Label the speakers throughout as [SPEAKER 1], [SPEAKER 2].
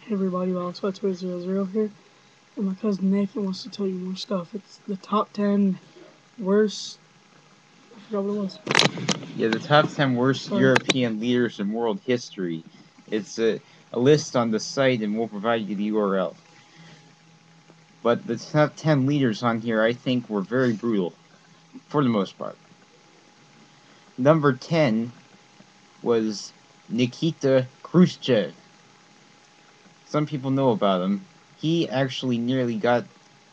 [SPEAKER 1] Hey everybody, Alex5200 here, and my cousin Nathan wants to tell you more stuff. It's the top 10 worst. I forgot what it was.
[SPEAKER 2] Yeah, the top 10 worst European leaders in world history. It's a list on the site, and we'll provide you the URL. But the top 10 leaders on here, I think, were very brutal, for the most part. Number 10 was Nikita Khrushchev. Some people know about him. He actually nearly got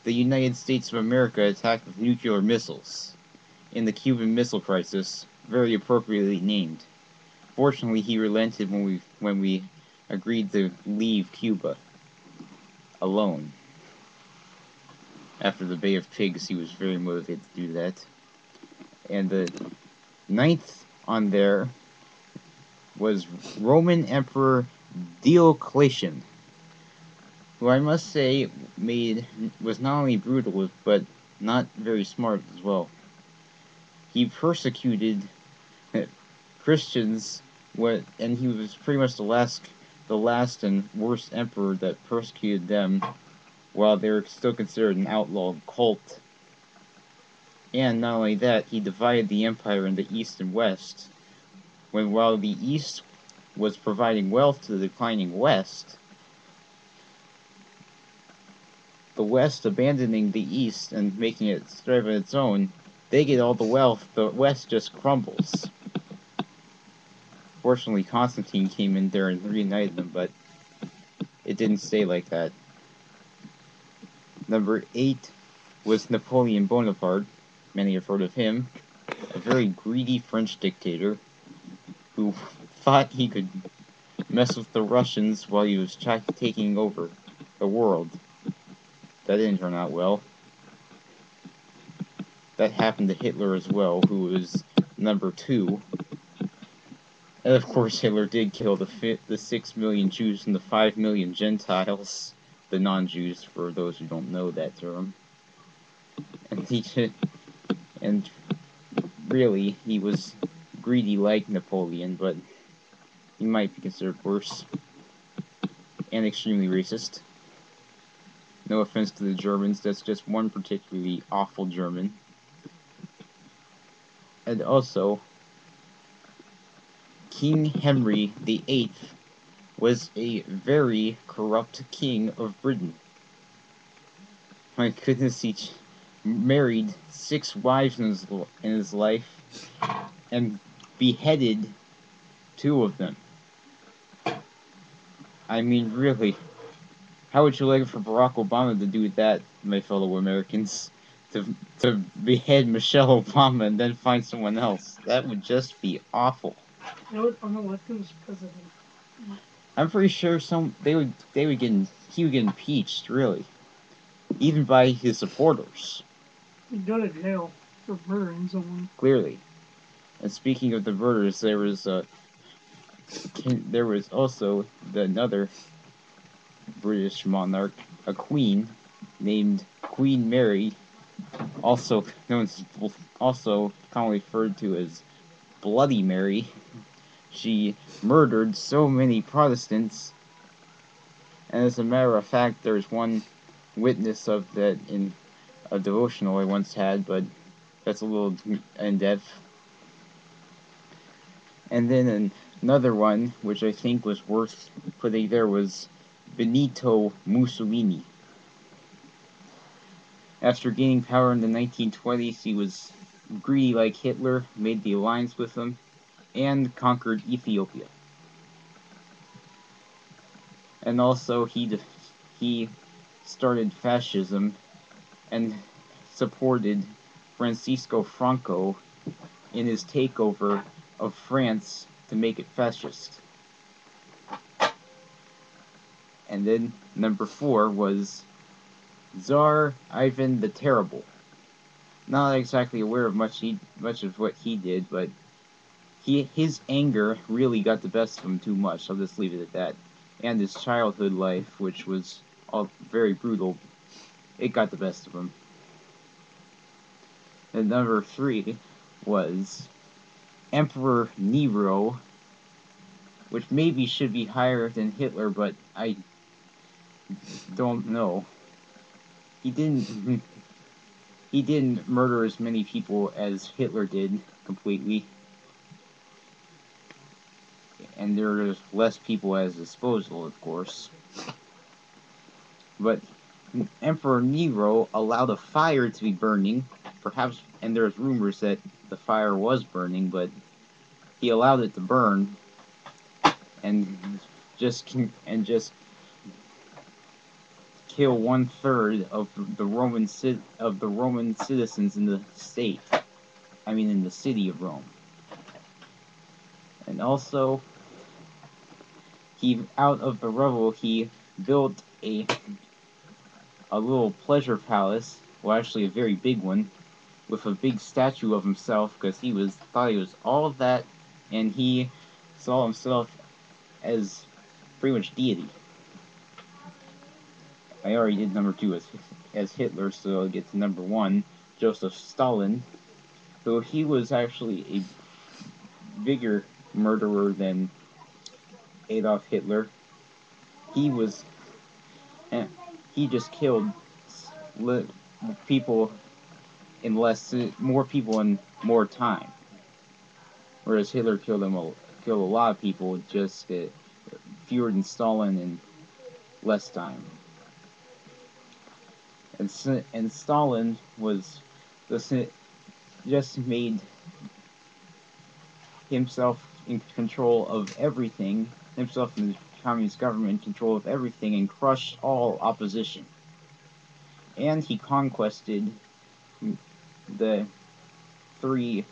[SPEAKER 2] the United States of America attacked with nuclear missiles in the Cuban Missile Crisis, very appropriately named. Fortunately, he relented when we agreed to leave Cuba alone. After the Bay of Pigs, he was very motivated to do that. And the 9th on there was Roman Emperor Diocletian, who I must say was not only brutal, but not very smart as well. He persecuted Christians, and he was pretty much the last and worst emperor that persecuted them while they were still considered an outlawed cult. And not only that, he divided the empire into East and West, while the East was providing wealth to the declining West, the West abandoning the East and making it strive on its own, they get all the wealth, the West just crumbles. Fortunately, Constantine came in there and reunited them, but it didn't stay like that. Number 8 was Napoleon Bonaparte. Many have heard of him. A very greedy French dictator who thought he could mess with the Russians while he was taking over the world. That didn't turn out well. That happened to Hitler as well, who was number 2. And of course, Hitler did kill the 6 million Jews and the 5 million Gentiles, the non-Jews, for those who don't know that term. And really, he was greedy like Napoleon, but he might be considered worse. And extremely racist. No offense to the Germans, that's just one particularly awful German. And also, King Henry VIII was a very corrupt king of Britain. My goodness, he married 6 wives in his life and beheaded 2 of them. I mean, really, how would you like for Barack Obama to do that, my fellow Americans? To behead Michelle Obama and then find someone else? That would just be awful.
[SPEAKER 1] Unelected president.
[SPEAKER 2] I'm pretty sure he would get impeached, really, even by his supporters.
[SPEAKER 1] He'd go to jail for murdering someone.
[SPEAKER 2] Clearly. And speaking of the murders, there was also another British monarch, a queen named Queen Mary, also commonly referred to as Bloody Mary. She murdered so many Protestants, and as a matter of fact, there's one witness of that in a devotional I once had, but that's a little in-depth. And then another one, which I think was worth putting there, was Benito Mussolini. After gaining power in the 1920s, he was greedy like Hitler, made the alliance with him, and conquered Ethiopia. And also, he started fascism and supported Francisco Franco in his takeover of France to make it fascist. And then number 4 was Tsar Ivan the Terrible. Not exactly aware of much of what he did, but his anger really got the best of him too much. I'll just leave it at that. And his childhood life, which was all very brutal, it got the best of him. And number 3 was Emperor Nero, which maybe should be higher than Hitler, but I don't know. He didn't. He didn't murder as many people as Hitler did completely, and there's less people at his disposal, of course. But Emperor Nero allowed a fire to be burning, perhaps, and there's rumors that the fire was burning, but he allowed it to burn, and just kill 1/3 of the Roman citizens in the state. I mean, in the city of Rome. And also, out of the rubble, he built a little pleasure palace, well, actually a very big one, with a big statue of himself, because thought he was all of that, and he saw himself as pretty much deity. I already did number 2 as Hitler, so I'll get to number 1, Joseph Stalin, who he was actually a bigger murderer than Adolf Hitler. He just killed people more people in more time, whereas Hitler killed a lot of people just fewer than Stalin in less time. And Stalin was just made himself in control of everything, himself in the communist government in control of everything, and crushed all opposition. And he conquested the 3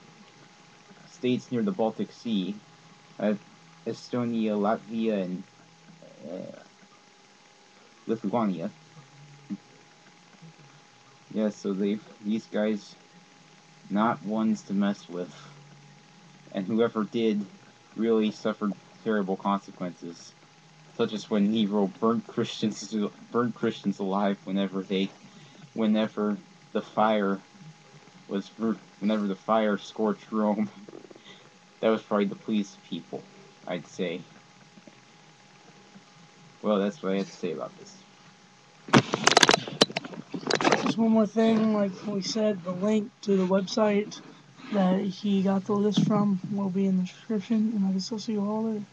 [SPEAKER 2] states near the Baltic Sea, Estonia, Latvia, and Lithuania. Yeah, so these guys, not ones to mess with. And whoever did really suffered terrible consequences, such as when Nero burnt Christians alive whenever the fire scorched Rome. That was probably to please the people, I'd say. Well, that's what I have to say about this.
[SPEAKER 1] Just one more thing, like we said, the link to the website that he got the list from will be in the description, and I guess I'll see you all later.